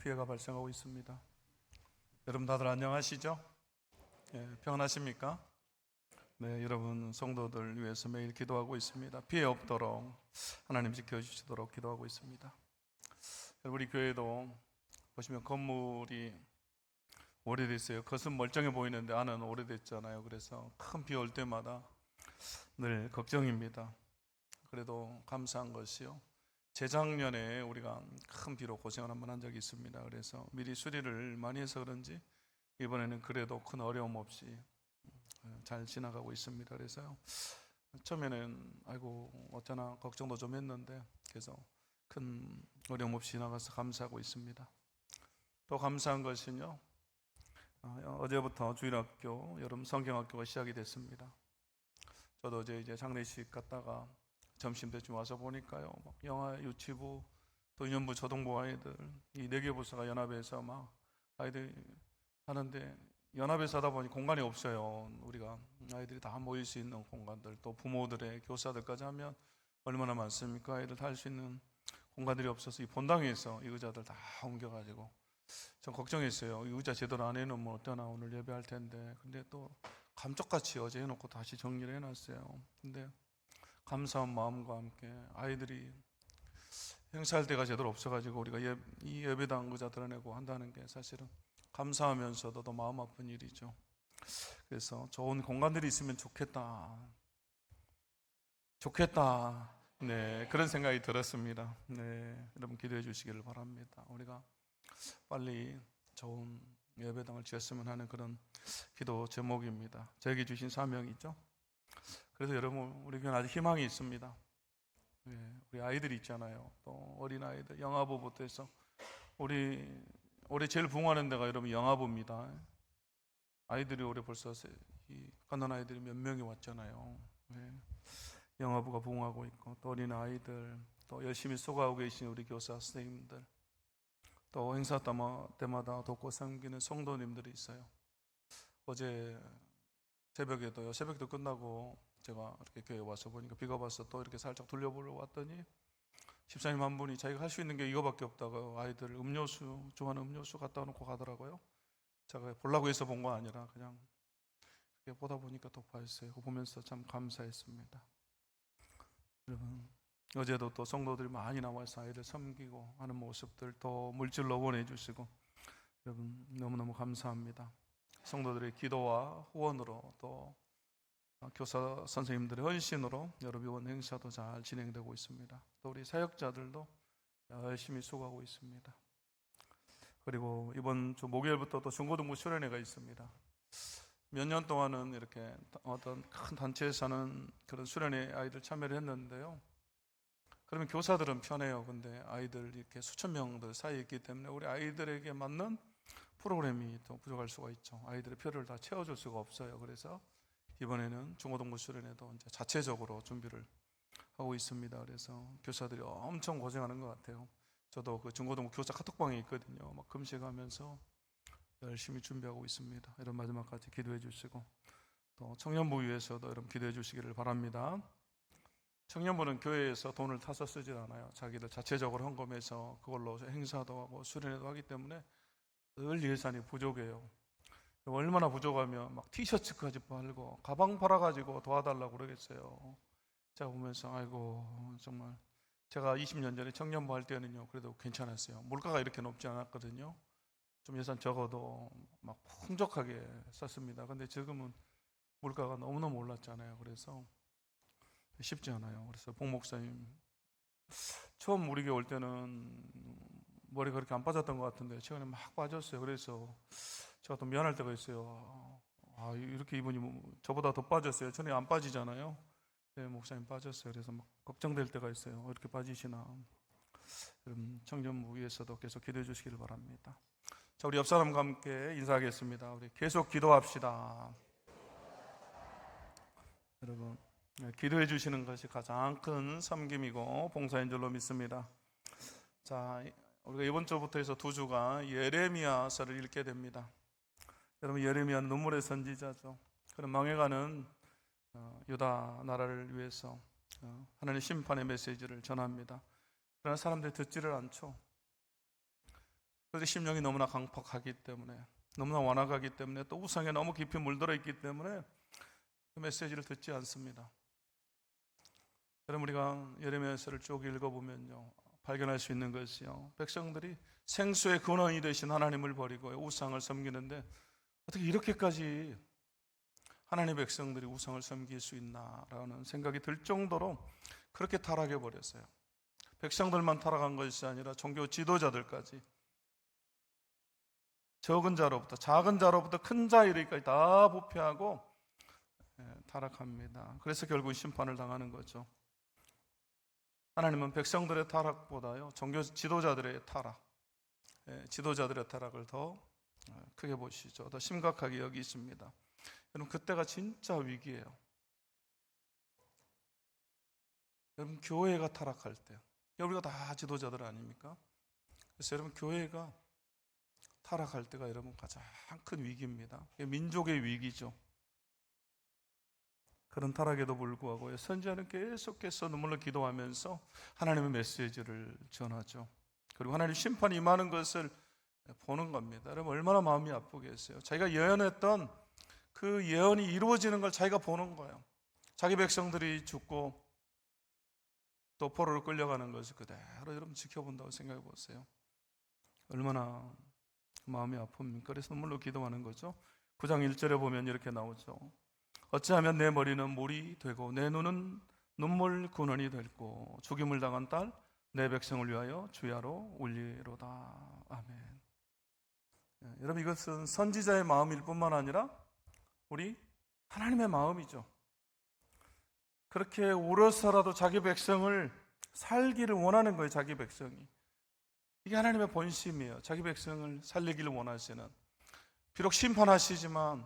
피해가 발생하고 있습니다. 여러분 다들 안녕하시죠? 평안하십니까? 네, 여러분 성도들 위해서 매일 기도하고 있습니다. 피해 없도록 하나님 지켜주시도록 기도하고 있습니다. 우리 교회도 보시면 건물이 오래됐어요. 겉은 멀쩡해 보이는데 안은 오래됐잖아요. 그래서 큰 비 올 때마다 늘 걱정입니다. 그래도 감사한 것이요, 재작년에 우리가 큰 비로 고생을 한번 한 적이 있습니다. 그래서 미리 수리를 많이 해서 그런지 이번에는 그래도 큰 어려움 없이 잘 지나가고 있습니다. 그래서 처음에는 아이고 어쩌나 걱정도 좀 했는데 그래서 큰 어려움 없이 지나가서 감사하고 있습니다. 또 감사한 것은요, 어제부터 주일학교, 여름 성경학교가 시작이 됐습니다. 저도 이제 장례식 갔다가 점심때쯤 와서 보니까요, 막 영아 유치부 또 유년부 초등부 아이들 이 4개 부서가 연합해서 막 아이들 하는데, 연합해서 하다 보니 공간이 없어요. 우리가 아이들이 다 모일 수 있는 공간들, 또 부모들의 교사들까지 하면 얼마나 많습니까? 아이들 다 할 수 있는 공간들이 없어서 이 본당에서 이 의자들 다 옮겨가지고 전 걱정했어요. 이 의자 제대로 안 해놓으면 어떠나 오늘 예배할 텐데. 근데 또 감쪽같이 어제 해놓고 다시 정리를 해놨어요. 근데 감사한 마음과 함께 아이들이 행사할 때가 제대로 없어가지고 우리가 이 예배당 의자 드러내고 한다는 게 사실은 감사하면서도 더 마음 아픈 일이죠. 그래서 좋은 공간들이 있으면 좋겠다. 네, 그런 생각이 들었습니다. 네, 여러분 기도해 주시기를 바랍니다. 우리가 빨리 좋은 예배당을 지었으면 하는 그런 기도 제목입니다. 저에게 주신 사명이죠. 그래서 여러분 우리 교회는 아직 희망이 있습니다. 네, 우리 아이들이 있잖아요. 또 어린 아이들, 영아부부터 해서 올해 제일 부흥하는 데가 여러분 영아부입니다. 아이들이 올해 벌써 갓난 아이들이 몇 명이 왔잖아요. 네, 영아부가 부흥하고 있고, 또 어린 아이들, 또 열심히 수고하고 계신 우리 교사 선생님들, 또 행사 때마다 돕고 섬기는 성도님들이 있어요. 어제 새벽에도요, 새벽도 끝나고 제가 이렇게 교회에 와서 보니까 비가 와서 또 이렇게 살짝 돌려보러 왔더니 집사님 한 분이 자기가 할 수 있는 게 이거밖에 없다고 아이들 음료수, 좋아하는 음료수 갖다 놓고 가더라고요. 제가 보려고 해서 본 거 아니라 그냥 이렇게 보다 보니까 또 봤어요. 그거 보면서 참 감사했습니다. 여러분 어제도 또 성도들이 많이 나와서 아이들 섬기고 하는 모습들 또 물질로 보내주시고 여러분 너무너무 감사합니다. 성도들의 기도와 후원으로 또 교사 선생님들의 헌신으로 여러분 이번 행사도 잘 진행되고 있습니다. 또 우리 사역자들도 열심히 수고하고 있습니다. 그리고 이번 주 목요일부터 또 중고등부 수련회가 있습니다. 몇 년 동안은 이렇게 어떤 큰 단체에서 하는 그런 수련회 아이들 참여를 했는데요, 그러면 교사들은 편해요. 근데 아이들 이렇게 수천 명들 사이에 있기 때문에 우리 아이들에게 맞는 프로그램이 또 부족할 수가 있죠. 아이들의 표를 다 채워줄 수가 없어요. 그래서 이번에는 중고등부 수련회도 이제 자체적으로 준비를 하고 있습니다. 그래서 교사들이 엄청 고생하는 것 같아요. 저도 그 중고등부 교사 카톡방에 있거든요. 막 금식하면서 열심히 준비하고 있습니다. 여러분 마지막까지 기도해 주시고, 또 청년부 위해서도 여러분 기도해 주시기를 바랍니다. 청년부는 교회에서 돈을 타서 쓰질 않아요. 자기들 자체적으로 헌금해서 그걸로 행사도 하고 수련회도 하기 때문에 늘 예산이 부족해요. 얼마나 부족하면 막 티셔츠까지 팔고 가방 팔아가지고 도와달라고 그러겠어요. 제가 보면서 아이고 정말, 제가 20년 전에 청년부 할 때는요 그래도 괜찮았어요. 물가가 이렇게 높지 않았거든요. 좀 예산 적어도 막 풍족하게 썼습니다. 근데 지금은 물가가 너무너무 올랐잖아요. 그래서 쉽지 않아요. 그래서 복 목사님 처음 우리 교회 올 때는 머리가 그렇게 안 빠졌던 것 같은데 최근에 막 빠졌어요. 그래서 제가 또 미안할 때가 있어요. 이렇게 이분이 저보다 더 빠졌어요. 전에 안 빠지잖아요. 네, 목사님 빠졌어요. 그래서 막 걱정될 때가 있어요. 이렇게 빠지시나. 여러분 청년부 위해서도 계속 기도해 주시기를 바랍니다. 자, 우리 옆 사람과 함께 인사하겠습니다. 우리 계속 기도합시다. 여러분 기도해 주시는 것이 가장 큰 섬김이고 봉사인 줄로 믿습니다. 자, 우리가 이번 주부터 해서 2주가 예레미야서를 읽게 됩니다. 여러분 예레미야는 눈물의 선지자죠. 그런 망해가는 유다 나라를 위해서 하나님의 심판의 메시지를 전합니다. 그러나 사람들이 듣지를 않죠. 그래서 심령이 너무나 강팍하기 때문에, 너무나 완악하기 때문에, 또 우상에 너무 깊이 물들어 있기 때문에 그 메시지를 듣지 않습니다. 여러분, 우리가 예레미야서를 쭉 읽어보면요, 발견할 수 있는 것이요, 백성들이 생수의 근원이 되신 하나님을 버리고 우상을 섬기는데 어떻게 이렇게까지 하나님의 백성들이 우상을 섬길 수 있나라는 생각이 들 정도로 그렇게 타락해 버렸어요. 백성들만 타락한 것이 아니라 종교 지도자들까지, 적은 자로부터 작은 자로부터 큰 자 이르기까지 다 부패하고 타락합니다. 그래서 결국 심판을 당하는 거죠. 하나님은 백성들의 타락보다요, 종교 지도자들의 타락, 지도자들의 타락을 더 크게 보시죠. 더 심각하게 여기십니다. 여러분, 그때가 진짜 위기예요. 여러분, 교회가 타락할 때, 우리가 다 지도자들 아닙니까? 그래서 여러분, 교회가 타락할 때가 여러분 가장 큰 위기입니다. 민족의 위기죠. 그런 타락에도 불구하고 선지자는 계속해서 눈물로 기도하면서 하나님의 메시지를 전하죠. 그리고 하나님 심판이 임하는 것을 보는 겁니다. 여러분, 얼마나 마음이 아프겠어요. 자기가 예언했던 그 예언이 이루어지는 걸 자기가 보는 거예요. 자기 백성들이 죽고 또 포로로 끌려가는 것을 그대로 여러분 지켜본다고 생각해 보세요. 얼마나 마음이 아픕니까? 그래서 눈물로 기도하는 거죠. 9장 1절에 보면 이렇게 나오죠. 어찌하면 내 머리는 물이 되고 내 눈은 눈물 근원이 됐고 죽임을 당한 딸 내 백성을 위하여 주야로 울리로다. 아멘. 여러분, 이것은 선지자의 마음일 뿐만 아니라 우리 하나님의 마음이죠. 그렇게 울어서라도 자기 백성을 살기를 원하는 거예요. 자기 백성이. 이게 하나님의 본심이에요. 자기 백성을 살리기를 원하시는, 비록 심판하시지만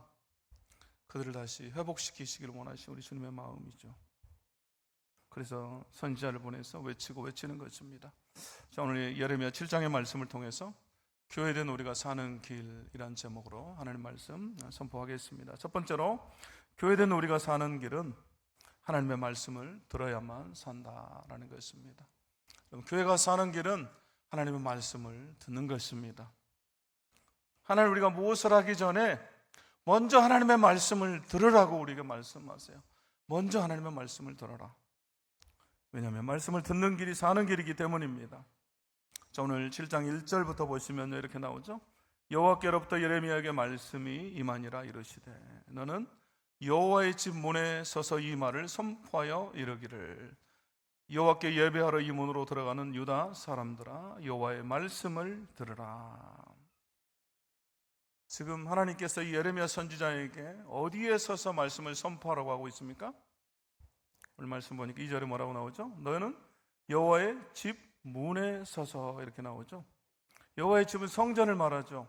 그들을 다시 회복시키시기를 원하시는 우리 주님의 마음이죠. 그래서 선지자를 보내서 외치는 것입니다. 자, 오늘 예레미야 7장의 말씀을 통해서 교회된 우리가 사는 길이란 제목으로 하나님 말씀 선포하겠습니다. 첫 번째로, 교회된 우리가 사는 길은 하나님의 말씀을 들어야만 산다라는 것입니다. 교회가 사는 길은 하나님의 말씀을 듣는 것입니다. 하나님, 우리가 무엇을 하기 전에 먼저 하나님의 말씀을 들으라고 우리에게 말씀하세요. 먼저 하나님의 말씀을 들어라. 왜냐하면 말씀을 듣는 길이 사는 길이기 때문입니다. 자, 오늘 7장 1절부터 보시면 이렇게 나오죠. 여호와께로부터 예레미야에게 말씀이 임하니라 이르시되 너는 여호와의 집 문에 서서 이 말을 선포하여 이르기를 여호와께 예배하러 이 문으로 들어가는 유다 사람들아 여호와의 말씀을 들으라. 지금 하나님께서 이 예레미야 선지자에게 어디에 서서 말씀을 선포하라고 하고 있습니까? 오늘 말씀 보니까 2절에 뭐라고 나오죠? 너는 여호와의 집 문에 서서 이렇게 나오죠. 여호와의 집은 성전을 말하죠.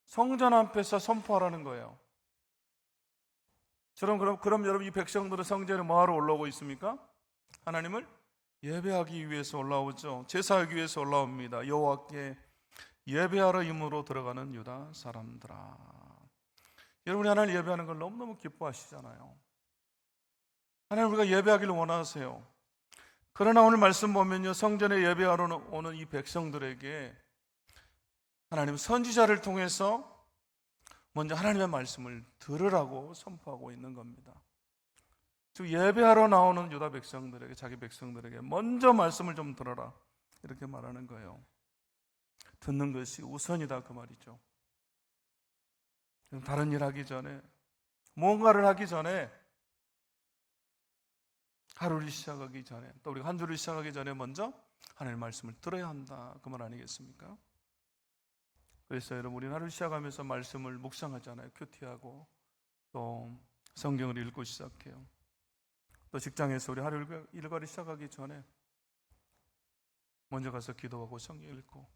성전 앞에서 선포하라는 거예요. 그럼 여러분, 이 백성들은 성전에 뭐하러 올라오고 있습니까? 하나님을 예배하기 위해서 올라오죠. 제사하기 위해서 올라옵니다. 여호와께 예배하러 임으로 들어가는 유다 사람들아. 여러분이 하나님을 예배하는 걸 너무너무 기뻐하시잖아요. 하나님, 우리가 예배하기를 원하세요. 그러나 오늘 말씀 보면요, 성전에 예배하러 오는 이 백성들에게 하나님 선지자를 통해서 먼저 하나님의 말씀을 들으라고 선포하고 있는 겁니다. 즉, 예배하러 나오는 유다 백성들에게, 자기 백성들에게 먼저 말씀을 좀 들어라 이렇게 말하는 거예요. 듣는 것이 우선이다 그 말이죠. 다른 일 하기 전에, 뭔가를 하기 전에, 하루를 시작하기 전에, 또 우리가 한 주를 시작하기 전에 먼저 하나님의 말씀을 들어야 한다 그 말 아니겠습니까? 그래서 여러분, 우리는 하루를 시작하면서 말씀을 묵상하잖아요. 큐티하고 또 성경을 읽고 시작해요. 또 직장에서 우리 하루 일과를 시작하기 전에 먼저 가서 기도하고 성경 읽고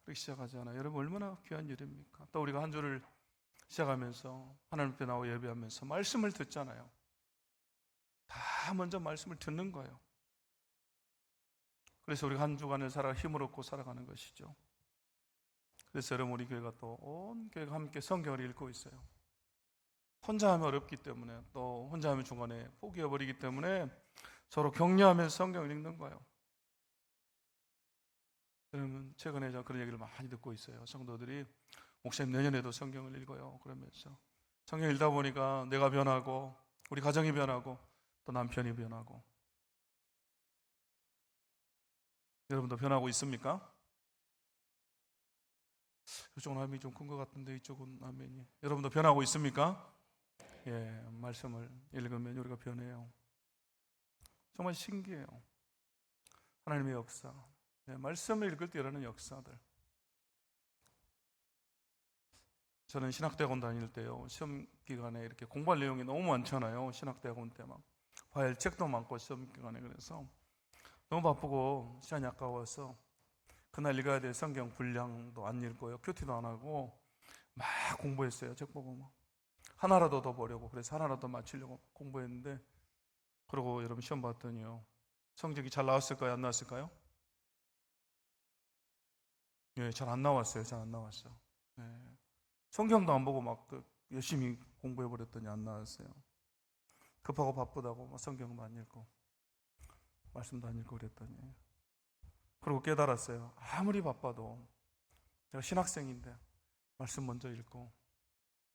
그렇게 시작하잖아요. 여러분, 얼마나 귀한 일입니까? 또 우리가 한 주를 시작하면서 하나님 앞에 나와 예배하면서 말씀을 듣잖아요. 다 먼저 말씀을 듣는 거예요. 그래서 우리가 한 주간을 힘을 얻고 살아가는 것이죠. 그래서 여러분, 우리 교회가 또 온 교회가 함께 성경을 읽고 있어요. 혼자 하면 어렵기 때문에, 또 혼자 하면 중간에 포기해버리기 때문에 서로 격려하면서 성경을 읽는 거예요. 그러면 최근에 저 그런 얘기를 많이 듣고 있어요. 성도들이 목사님 내년에도 성경을 읽어요. 그러면서 성경 읽다 보니까 내가 변하고 우리 가정이 변하고 또 남편이 변하고. 여러분도 변하고 있습니까? 이쪽은 아멘이 좀 큰 것 같은데 이쪽은 아멘이. 여러분도 변하고 있습니까? 예, 말씀을 읽으면 우리가 변해요. 정말 신기해요. 하나님의 역사. 예, 말씀을 읽을 때 일어나는 역사들. 저는 신학대학원 다닐 때요, 시험 기간에 이렇게 공부할 내용이 너무 많잖아요. 신학대학원 때 막 과외 책도 많고 시험 기간에. 그래서 너무 바쁘고 시간이 아까워서 그날 읽어야 될 성경 분량도 안 읽고요, 큐티도 안 하고 막 공부했어요. 책 보고 막 하나라도 더 보려고. 그래서 하나라도 맞추려고 공부했는데, 그러고 여러분 시험 봤더니요, 성적이 잘 나왔을까요? 안 나왔을까요? 예, 잘 안 나왔어요. 잘 안 나왔어요. 예. 성경도 안 보고 막 열심히 공부해 버렸더니 안 나왔어요. 급하고 바쁘다고 막 성경도 안 읽고 말씀도 안 읽고 그랬더니. 그리고 깨달았어요. 아무리 바빠도 제가 신학생인데 말씀 먼저 읽고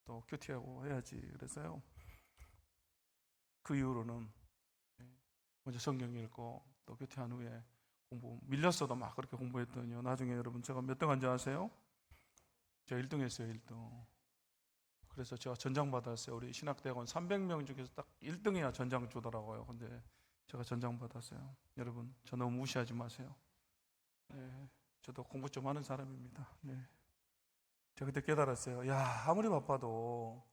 또 큐티하고 해야지. 그래서요, 그 이후로는 먼저 성경 읽고 또 큐티한 후에 공부 밀렸어도 막 그렇게 공부했더니요, 나중에 여러분 제가 몇 등 한지 아세요? 제가 1등 했어요. 1등. 그래서 제가 전장 받았어요. 우리 신학대학원 300명 중에서 딱 1등이야 전장 주더라고요. 근데 제가 전장 받았어요. 여러분, 저 너무 무시하지 마세요. 네, 저도 공부 좀 하는 사람입니다. 네. 제가 그때 깨달았어요. 야, 아무리 바빠도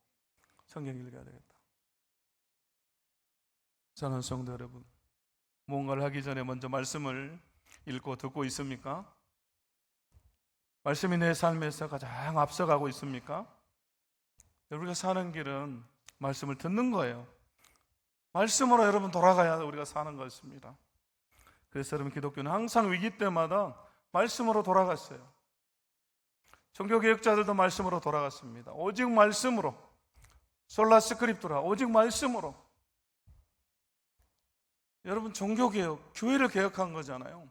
성경 읽어야 되겠다. 사랑하는 성도 여러분, 뭔가를 하기 전에 먼저 말씀을 읽고 듣고 있습니까? 말씀이 내 삶에서 가장 앞서가고 있습니까? 우리가 사는 길은 말씀을 듣는 거예요. 말씀으로 여러분 돌아가야 우리가 사는 것입니다. 그래서 여러분, 기독교는 항상 위기 때마다 말씀으로 돌아갔어요. 종교개혁자들도 말씀으로 돌아갔습니다. 오직 말씀으로. 솔라 스크립투라, 오직 말씀으로. 여러분, 종교개혁, 교회를 개혁한 거잖아요.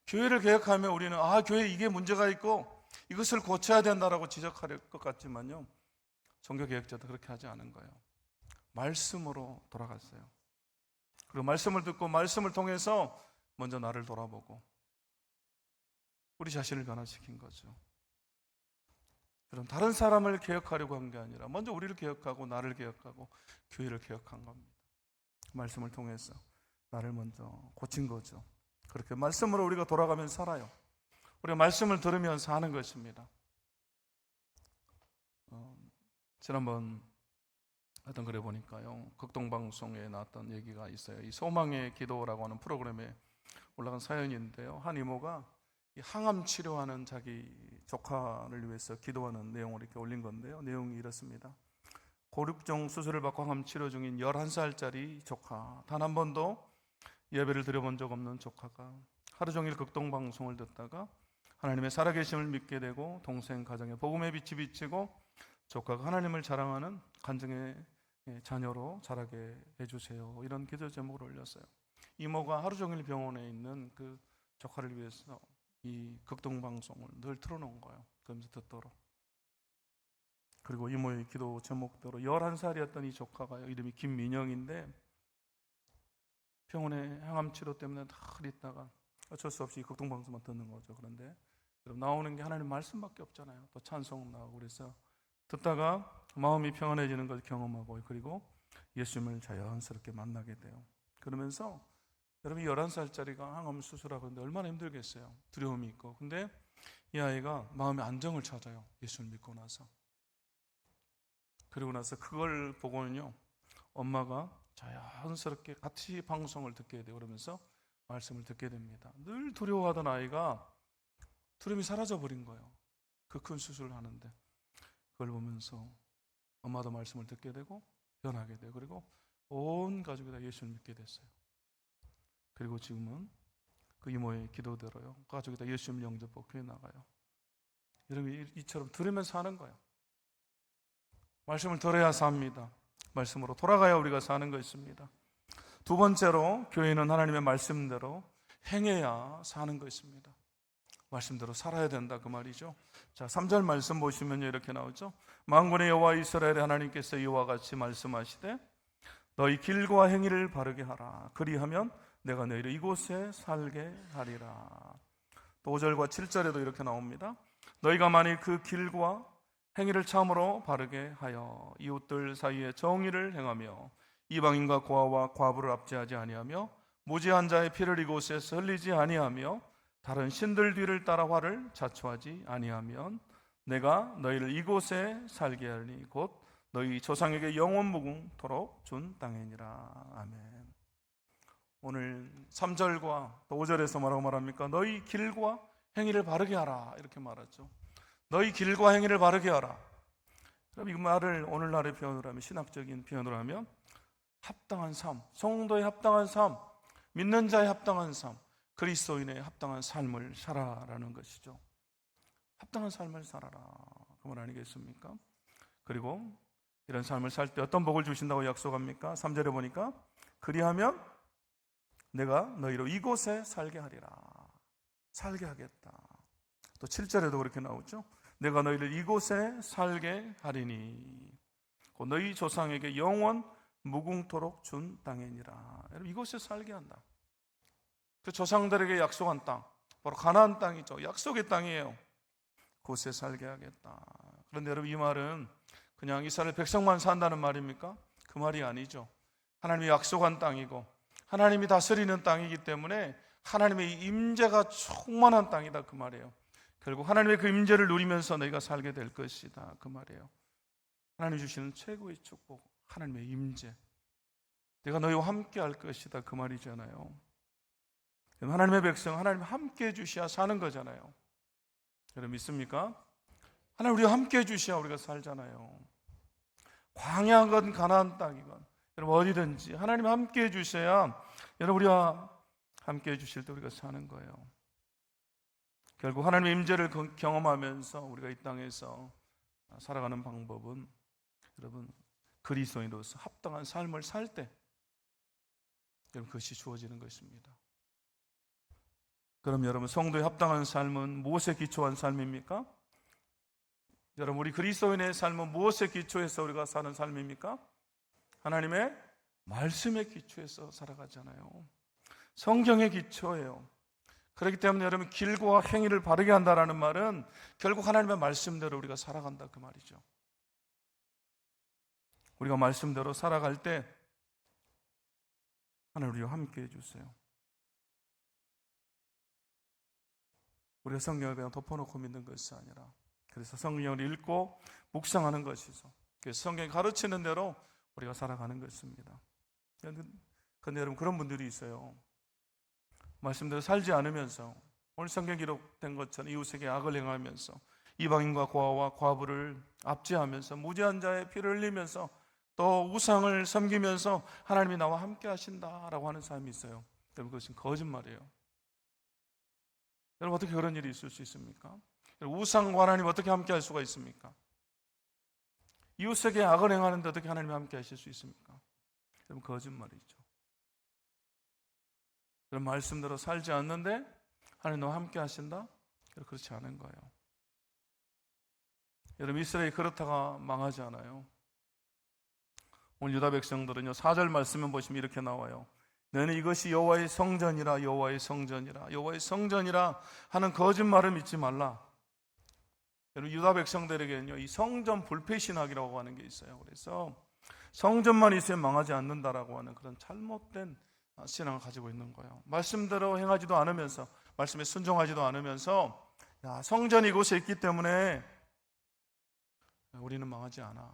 교회를 개혁하면 우리는 교회 이게 문제가 있고 이것을 고쳐야 된다라고 지적할 것 같지만요, 종교개혁자도 그렇게 하지 않은 거예요. 말씀으로 돌아갔어요. 그리고 말씀을 듣고 말씀을 통해서 먼저 나를 돌아보고 우리 자신을 변화시킨 거죠. 여러분, 다른 사람을 개혁하려고 한 게 아니라 먼저 우리를 개혁하고 나를 개혁하고 교회를 개혁한 겁니다. 말씀을 통해서 나를 먼저 고친 거죠. 그렇게 말씀으로 우리가 돌아가면 살아요. 우리가 말씀을 들으면 사는 것입니다. 지난번 어떤 글에 보니까요, 극동방송에 나왔던 얘기가 있어요. 이 소망의 기도라고 하는 프로그램에 올라간 사연인데요, 한 이모가 이 항암 치료하는 자기 조카를 위해서 기도하는 내용을 이렇게 올린 건데요, 내용이 이렇습니다. 고륙종 수술을 받고 항암 치료 중인 11살짜리 조카, 단 한 번도 예배를 드려본 적 없는 조카가 하루 종일 극동방송을 듣다가 하나님의 살아계심을 믿게 되고 동생 가정에 복음의 빛이 비치고 조카가 하나님을 자랑하는 간증의 자녀로 자라게 해주세요. 이런 기도 제목을 올렸어요. 이모가 하루 종일 병원에 있는 그 조카를 위해서 이 극동방송을 늘 틀어놓은 거예요. 그러면서 듣도록. 그리고 이모의 기도 제목대로 11살이었던 이 조카가 이름이 김민영인데, 병원에 항암 치료 때문에 늘 있다가 어쩔 수 없이 극동방송만 듣는 거죠. 그런데 나오는 게 하나님 말씀밖에 없잖아요. 또 찬송 나오고. 그래서 듣다가 마음이 평안해지는 것을 경험하고, 그리고 예수님을 자연스럽게 만나게 돼요. 그러면서 여러분, 11살짜리가 항암 수술하고 있는데 얼마나 힘들겠어요. 두려움이 있고. 근데 이 아이가 마음의 안정을 찾아요. 예수를 믿고 나서. 그리고 나서 그걸 보고는요, 엄마가 자연스럽게 같이 방송을 듣게 되고 그러면서 말씀을 듣게 됩니다. 늘 두려워하던 아이가 두려움이 사라져 버린 거예요. 그 큰 수술을 하는데. 그걸 보면서 엄마도 말씀을 듣게 되고 변하게 되고, 그리고 온 가족이 다 예수를 믿게 됐어요. 그리고 지금은 그 이모의 기도대로요, 가족이 다 예수님 영접하고 교회 나가요. 여러분, 이처럼 들으면 사는 거예요. 말씀을 들어야 삽니다. 말씀으로 돌아가야 우리가 사는 것입니다. 두 번째로, 교회는 하나님의 말씀대로 행해야 사는 것입니다. 말씀대로 살아야 된다 그 말이죠. 자, 3절 말씀 보시면 이렇게 나오죠. 만군의 여호와 이스라엘의 하나님께서 이와 같이 말씀하시되 너희 길과 행위를 바르게 하라. 그리하면 내가 너희를 이곳에 살게 하리라. 또 5절과 7절에도 이렇게 나옵니다. 너희가 만일 그 길과 행위를 참으로 바르게 하여 이웃들 사이에 정의를 행하며 이방인과 고아와 과부를 압제하지 아니하며 무지한 자의 피를 이곳에서 흘리지 아니하며 다른 신들 뒤를 따라 화를 자초하지 아니하면 내가 너희를 이곳에 살게 하리니 곧 너희 조상에게 영원 무궁토록 준 땅이니라. 아멘. 오늘 3절과 또 5절에서 뭐라고 말합니까? 너희 길과 행위를 바르게 하라 이렇게 말하죠. 너희 길과 행위를 바르게 하라. 그럼 이 말을 오늘날의 표현으로 하면, 신학적인 표현으로 하면 합당한 삶, 성도의 합당한 삶, 믿는 자의 합당한 삶, 그리스도인의 합당한 삶을 살아라는 것이죠. 합당한 삶을 살아라 그 말 아니겠습니까? 그리고 이런 삶을 살 때 어떤 복을 주신다고 약속합니까? 3절에 보니까 그리하면 내가 너희로 이곳에 살게 하리라. 살게 하겠다. 또 7절에도 그렇게 나오죠. 내가 너희를 이곳에 살게 하리니 곧 너희 조상에게 영원 무궁토록 준 땅이니라. 여러분, 이곳에 살게 한다. 그 조상들에게 약속한 땅, 바로 가나안 땅이죠. 약속의 땅이에요. 곳에 살게 하겠다. 그런데 여러분, 이 말은 그냥 이스라엘 백성만 산다는 말입니까? 그 말이 아니죠. 하나님이 약속한 땅이고 하나님이 다스리는 땅이기 때문에 하나님의 임재가 충만한 땅이다 그 말이에요. 결국 하나님의 그 임재를 누리면서 너희가 살게 될 것이다 그 말이에요. 하나님 주시는 최고의 축복, 하나님의 임재, 내가 너희와 함께 할 것이다 그 말이잖아요. 하나님의 백성, 하나님 함께 해주셔야 사는 거잖아요. 여러분 믿습니까? 하나님 우리와 함께 해주셔야 우리가 살잖아요. 광야건 가나안 땅이건 여러분 어디든지 하나님 함께 해주셔야 여러분 우리와 함께 해주실 때 우리가 사는 거예요. 결국 하나님의 임재를 경험하면서 우리가 이 땅에서 살아가는 방법은 여러분 그리스도인으로서 합당한 삶을 살 때 여러분 그것이 주어지는 것입니다. 그럼 여러분 성도의 합당한 삶은 무엇에 기초한 삶입니까? 여러분 우리 그리스도인의 삶은 무엇에 기초해서 우리가 사는 삶입니까? 하나님의 말씀에 기초해서 살아가잖아요. 성경의 기초예요. 그렇기 때문에 여러분 길과 행위를 바르게 한다라는 말은 결국 하나님의 말씀대로 우리가 살아간다 그 말이죠. 우리가 말씀대로 살아갈 때 하나님 우리와 함께 해주세요. 우리가 성경을 그냥 덮어놓고 믿는 것이 아니라 그래서 성경을 읽고 묵상하는 것이죠. 그래서 성경이 가르치는 대로 우리가 살아가는 것입니다. 그런데 여러분 그런 분들이 있어요. 말씀대로 살지 않으면서 오늘 성경 기록된 것처럼 이웃에게 악을 행하면서 이방인과 고아와 과부를 압제하면서 무지한 자의 피를 흘리면서 또 우상을 섬기면서 하나님이 나와 함께 하신다라고 하는 사람이 있어요. 여러분 그것은 거짓말이에요. 여러분 어떻게 그런 일이 있을 수 있습니까? 우상과 하나님 어떻게 함께 할 수가 있습니까? 이웃에게 악을 행하는데 어떻게 하나님이 함께 하실 수 있습니까? 여러분 거짓말이죠. 여러분 말씀대로 살지 않는데 하나님 너와 함께 하신다? 그렇지 않은 거예요. 여러분 이스라엘이 그렇다가 망하지 않아요. 오늘 유다 백성들은요 4절 말씀을 보시면 이렇게 나와요. 너는 이것이 여호와의 성전이라 여호와의 성전이라 여호와의 성전이라 하는 거짓말을 믿지 말라. 여러분 유다 백성들에게는요 이 성전 불패신학이라고 하는 게 있어요. 그래서 성전만 있으면 망하지 않는다라고 하는 그런 잘못된 신앙을 가지고 있는 거예요. 말씀대로 행하지도 않으면서 말씀에 순종하지도 않으면서 성전이 이곳에 있기 때문에 우리는 망하지 않아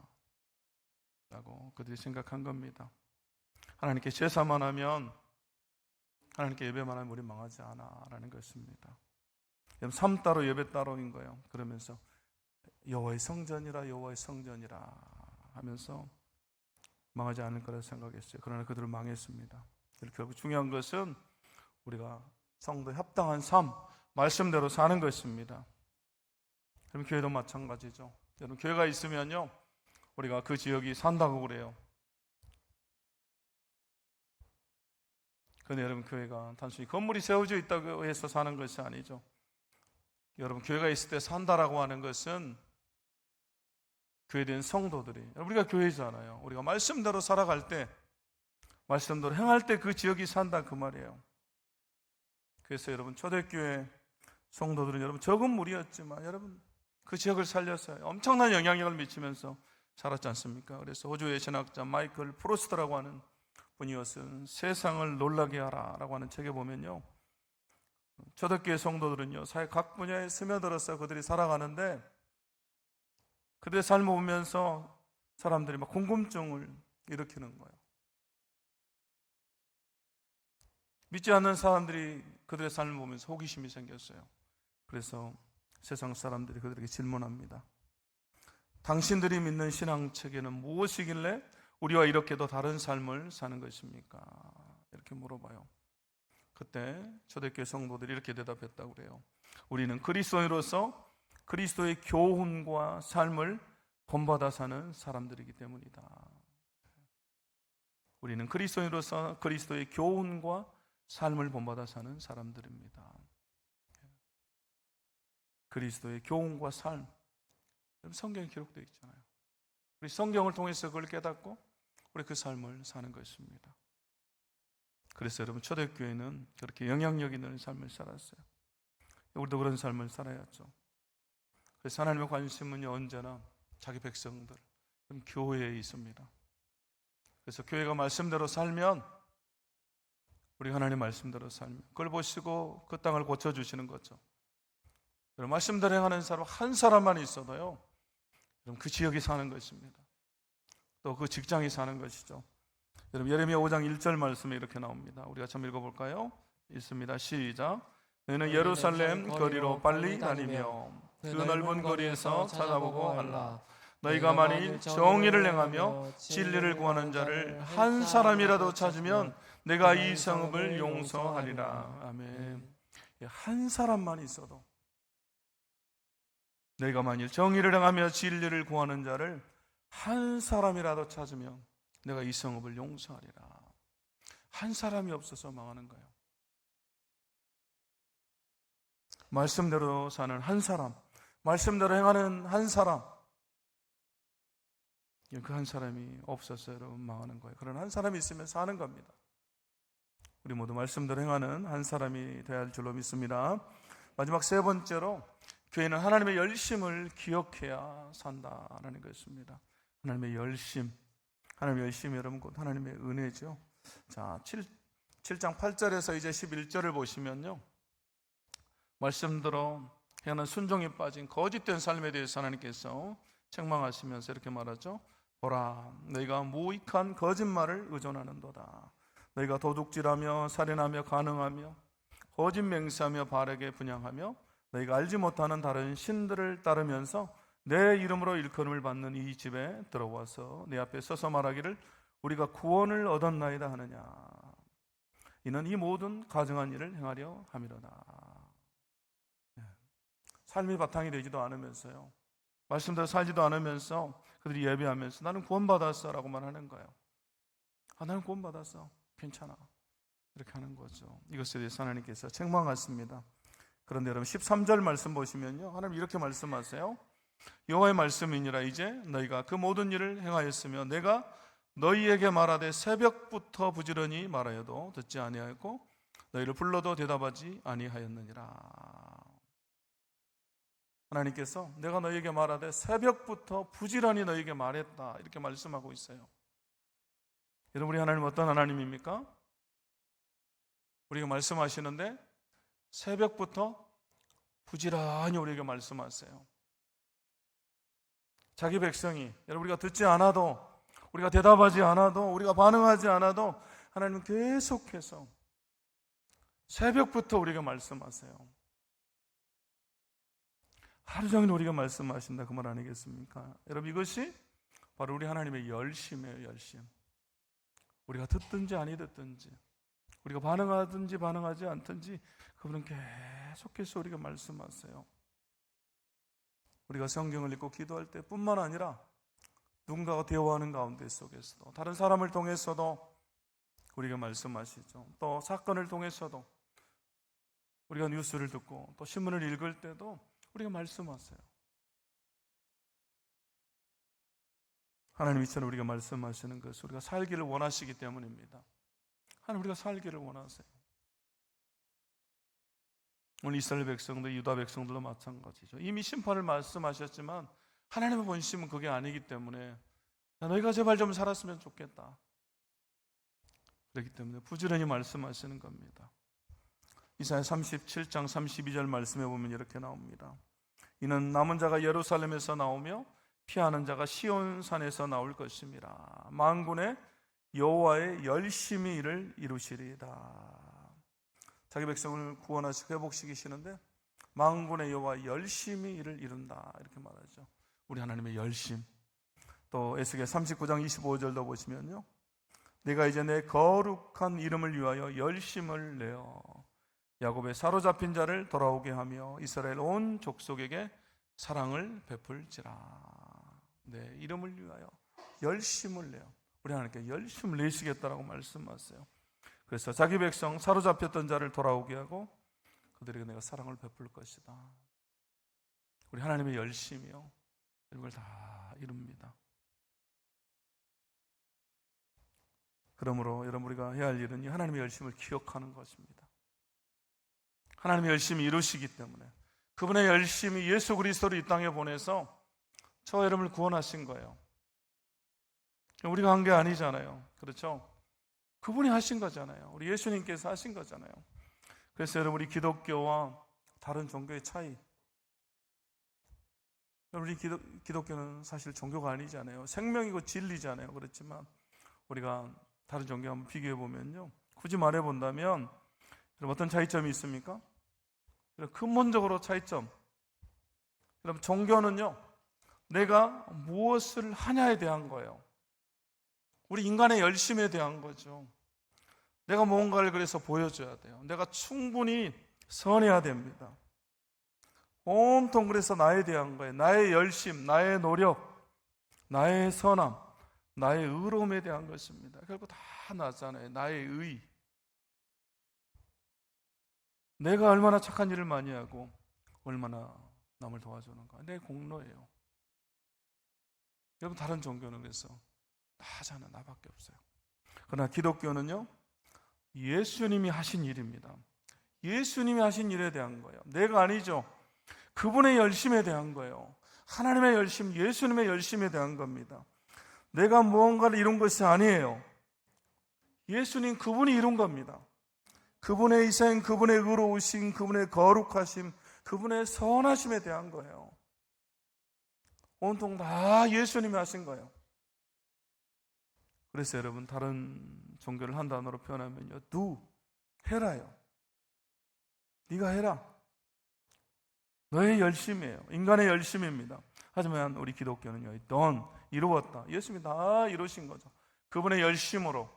라고 그들이 생각한 겁니다. 하나님께 제사만 하면 하나님께 예배만 하면 우리 망하지 않아 라는 것입니다. 삶 따로 예배 따로인 거예요. 그러면서 여호와의 성전이라 여호와의 성전이라 하면서 망하지 않을 거라 생각했어요. 그러나 그들은 망했습니다. 결국 중요한 것은 우리가 성도에 합당한 삶, 말씀대로 사는 것입니다. 그럼 교회도 마찬가지죠. 여러분 교회가 있으면요 우리가 그 지역이 산다고 그래요. 그런데 여러분 교회가 단순히 건물이 세워져 있다고 해서 사는 것이 아니죠. 여러분, 교회가 있을 때 산다라고 하는 것은 교회된 성도들이, 우리가 교회잖아요. 우리가 말씀대로 살아갈 때, 말씀대로 행할 때 그 지역이 산다 그 말이에요. 그래서 여러분, 초대교회 성도들은 여러분 적은 무리였지만 여러분 그 지역을 살려서 엄청난 영향력을 미치면서 살았지 않습니까? 그래서 호주의 신학자 마이클 프로스트라고 하는 분이 쓴 세상을 놀라게 하라라고 하는 책에 보면요, 초대교회 성도들은요 사회 각 분야에 스며들어서 그들이 살아가는데 그들의 삶을 보면서 사람들이 막 궁금증을 일으키는 거예요. 믿지 않는 사람들이 그들의 삶을 보면서 호기심이 생겼어요. 그래서 세상 사람들이 그들에게 질문합니다. 당신들이 믿는 신앙체계는 무엇이길래 우리와 이렇게도 다른 삶을 사는 것입니까? 이렇게 물어봐요. 그때 초대교회 성도들이 이렇게 대답했다고 그래요. 우리는 그리스도인으로서 그리스도의 교훈과 삶을 본받아 사는 사람들이기 때문이다. 우리는 그리스도인으로서 그리스도의 교훈과 삶을 본받아 사는 사람들입니다. 그리스도의 교훈과 삶, 성경에 기록되어 있잖아요. 우리 성경을 통해서 그걸 깨닫고 우리 그 삶을 사는 것입니다. 그래서 여러분, 초대교회는 그렇게 영향력 있는 삶을 살았어요. 우리도 그런 삶을 살아야죠. 그래서 하나님의 관심은 언제나 자기 백성들, 교회에 있습니다. 그래서 교회가 말씀대로 살면, 우리가 하나님 말씀대로 살면 그걸 보시고 그 땅을 고쳐주시는 거죠. 여러분, 말씀대로 행하는 사람 한 사람만 있어도요, 여러분 그 지역이 사는 것입니다. 또 그 직장이 사는 것이죠. 여러분, 예레미야 5장 1절 말씀에 이렇게 나옵니다. 우리가 좀 읽어볼까요? 있습니다. 시작. 너희는 예루살렘 거리로 빨리 다니며 그 넓은 거리에서 찾아보고 알라. 너희가 만일 정의를 행하며 진리를 구하는 자를 한 사람이라도 찾으면 내가 이 성읍을 용서하리라. 아멘. 한 사람만 있어도, 너희가 만일 정의를 행하며 진리를 구하는 자를 한 사람이라도 찾으면 내가 이 성읍을 용서하리라. 한 사람이 없어서 망하는 거예요. 말씀대로 사는 한 사람, 말씀대로 행하는 한 사람, 그 한 사람이 없어서 여러분 망하는 거예요. 그런 한 사람이 있으면 사는 겁니다. 우리 모두 말씀대로 행하는 한 사람이 되어야 할 줄로 믿습니다. 마지막 세 번째로, 교회는 하나님의 열심을 기억해야 산다라는 것입니다. 하나님의 열심, 하나님의 열심이 여러분 곧 하나님의 은혜죠. 자, 7장 8절에서 이제 11절을 보시면요, 말씀대로 행하는 순종에 빠진 거짓된 삶에 대해서 하나님께서 책망하시면서 이렇게 말하죠. 보라, 너희가 무익한 거짓말을 의존하는도다. 너희가 도둑질하며 살인하며 간응하며 거짓 맹세하며 바르게 분양하며 너희가 알지 못하는 다른 신들을 따르면서 내 이름으로 일컬음을 받는 이 집에 들어와서 내 앞에 서서 말하기를 우리가 구원을 얻었나이다 하느냐. 이는 이 모든 가증한 일을 행하려 함이로다. 삶이 바탕이 되지도 않으면서요, 말씀대로 살지도 않으면서 그들이 예배하면서 나는 구원받았어 라고만 하는 거예요. 나는 구원받았어, 괜찮아, 이렇게 하는 거죠. 이것에 대해서 하나님께서 책망하십니다. 그런데 여러분 13절 말씀 보시면요, 하나님 이렇게 말씀하세요. 여호와의 말씀이니라. 이제 너희가 그 모든 일을 행하였으며 내가 너희에게 말하되 새벽부터 부지런히 말하여도 듣지 아니하였고 너희를 불러도 대답하지 아니하였느니라. 하나님께서 내가 너희에게 말하되 새벽부터 부지런히 너희에게 말했다, 이렇게 말씀하고 있어요. 여러분, 우리 하나님 어떤 하나님입니까? 우리가 말씀하시는데 새벽부터 부지런히 우리에게 말씀하세요. 자기 백성이, 여러분, 우리가 듣지 않아도, 우리가 대답하지 않아도, 우리가 반응하지 않아도 하나님은 계속해서 새벽부터 우리에게 말씀하세요. 하루 종일 우리가 말씀하신다, 그 말 아니겠습니까? 여러분, 이것이 바로 우리 하나님의 열심이에요. 열심. 우리가 듣든지 아니 듣든지, 우리가 반응하든지 반응하지 않든지 그분은 계속해서 우리가 말씀하세요. 우리가 성경을 읽고 기도할 때 뿐만 아니라 누군가가 대화하는 가운데 속에서도, 다른 사람을 통해서도 우리가 말씀하시죠. 또 사건을 통해서도 우리가 뉴스를 듣고 또 신문을 읽을 때도 우리가 말씀하세요. 하나님 이처럼 우리가 말씀하시는 것은 우리가 살기를 원하시기 때문입니다. 하나님 우리가 살기를 원하세요. 오늘 이스라엘 백성들, 유다 백성들도 마찬가지죠. 이미 심판을 말씀하셨지만 하나님의 본심은 그게 아니기 때문에 너희가 제발 좀 살았으면 좋겠다. 그렇기 때문에 부지런히 말씀하시는 겁니다. 이사야 37장 32절 말씀해 보면 이렇게 나옵니다. 이는 남은 자가 예루살렘에서 나오며 피하는 자가 시온산에서 나올 것임이라. 만군의 여호와의 열심히 이를 이루시리이다. 자기 백성을 구원하시고 회복시키시는데 만군의 여호와 열심히 이를 이룬다 이렇게 말하죠. 우리 하나님의 열심. 또 에스겔 39장 25절도 보시면요, 내가 이제 내 거룩한 이름을 위하여 열심을 내어 야곱의 사로잡힌 자를 돌아오게 하며 이스라엘 온 족속에게 사랑을 베풀지라. 내 이름을 위하여 열심을 내어 우리 하나님께 열심을 내시겠다라고 말씀하세요. 그래서 자기 백성 사로잡혔던 자를 돌아오게 하고 그들에게 내가 사랑을 베풀 것이다. 우리 하나님의 열심이요, 이런 걸 다 이룹니다. 그러므로 여러분 우리가 해야 할 일은 하나님의 열심을 기억하는 것입니다. 하나님의 열심히 이루시기 때문에 그분의 열심히 예수 그리스도를 이 땅에 보내서 저 여러분을 구원하신 거예요. 우리가 한 게 아니잖아요. 그렇죠? 그분이 하신 거잖아요. 우리 예수님께서 하신 거잖아요. 그래서 여러분 우리 기독교와 다른 종교의 차이, 우리 기독교는 사실 종교가 아니잖아요. 생명이고 진리잖아요. 그렇지만 우리가 다른 종교 한번 비교해 보면요, 굳이 말해 본다면 여러분 어떤 차이점이 있습니까? 여러분 근본적으로 차이점, 여러분 종교는요 내가 무엇을 하냐에 대한 거예요. 우리 인간의 열심에 대한 거죠. 내가 뭔가를 그래서 보여줘야 돼요. 내가 충분히 선해야 됩니다. 온통 그래서 나에 대한 거예요. 나의 열심, 나의 노력, 나의 선함, 나의 의로움에 대한 것입니다. 결국 다 나잖아요. 나의 의. 내가 얼마나 착한 일을 많이 하고 얼마나 남을 도와주는가, 내 공로예요. 여러분 다른 종교는 그래서 다 하잖아, 나밖에 없어요. 그러나 기독교는요 예수님이 하신 일입니다. 예수님이 하신 일에 대한 거예요. 내가 아니죠. 그분의 열심에 대한 거예요. 하나님의 열심, 예수님의 열심에 대한 겁니다. 내가 무언가를 이룬 것이 아니에요. 예수님 그분이 이룬 겁니다. 그분의 희생, 그분의 의로우심, 그분의 거룩하심, 그분의 선하심에 대한 거예요. 온통 다 예수님이 하신 거예요. 그래서 여러분 다른 종교를 한 단어로 표현하면요, do, 해라요. 네가 해라. 너의 열심이에요. 인간의 열심입니다. 하지만 우리 기독교는요, done, 이루었다. 예수님이 다 이루신 거죠. 그분의 열심으로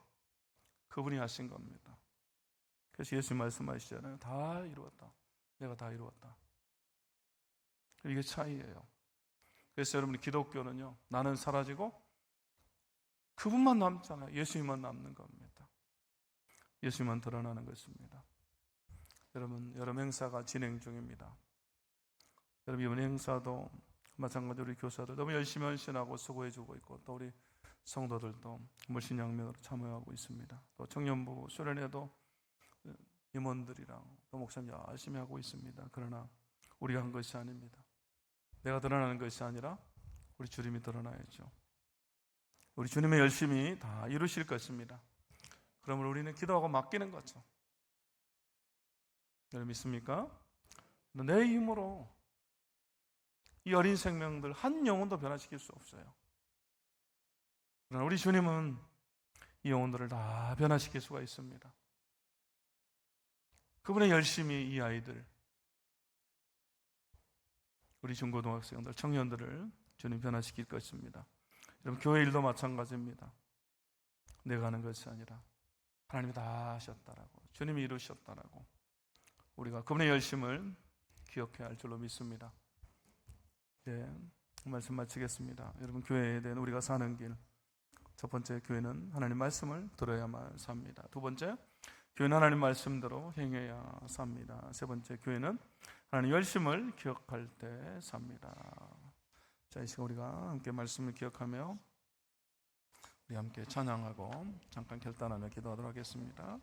그분이 하신 겁니다. 그래서 예수님 말씀하시잖아요. 다 이루었다. 내가 다 이루었다. 이게 차이예요. 그래서 여러분 기독교는요, 나는 사라지고 그분만 남잖아요. 예수님만 남는 겁니다. 예수님만 드러나는 것입니다. 여러분 여름 행사가 진행 중입니다. 여러분 이번 행사도 마찬가지로 우리 교사들 너무 열심히 헌신하고 수고해주고 있고, 또 우리 성도들도 물신양면으로 참여하고 있습니다. 또 청년부 수련회도 임원들이랑 또 목사님 열심히 하고 있습니다. 그러나 우리가 한 것이 아닙니다. 내가 드러나는 것이 아니라 우리 주님이 드러나야죠. 우리 주님의 열심이 다 이루실 것입니다. 그러므로 우리는 기도하고 맡기는 거죠. 여러분 믿습니까? 내 힘으로 이 어린 생명들 한 영혼도 변화시킬 수 없어요. 그러나 우리 주님은 이 영혼들을 다 변화시킬 수가 있습니다. 그분의 열심이 이 아이들, 우리 중고등학생들, 청년들을 주님 변화시킬 것입니다. 여러분 교회 일도 마찬가지입니다. 내가 하는 것이 아니라 하나님이 다 하셨다라고, 주님이 이루셨다라고 우리가 그분의 열심을 기억해야 할 줄로 믿습니다. 네, 말씀 마치겠습니다. 여러분 교회에 대한 우리가 사는 길, 첫 번째 교회는 하나님 말씀을 들어야만 삽니다. 두 번째, 교회는 하나님 말씀대로 행해야 삽니다. 세 번째, 교회는 하나님 열심을 기억할 때 삽니다. 자, 이 시간 우리가 함께 말씀을 기억하며 우리 함께 찬양하고 잠깐 결단하며 기도하도록 하겠습니다.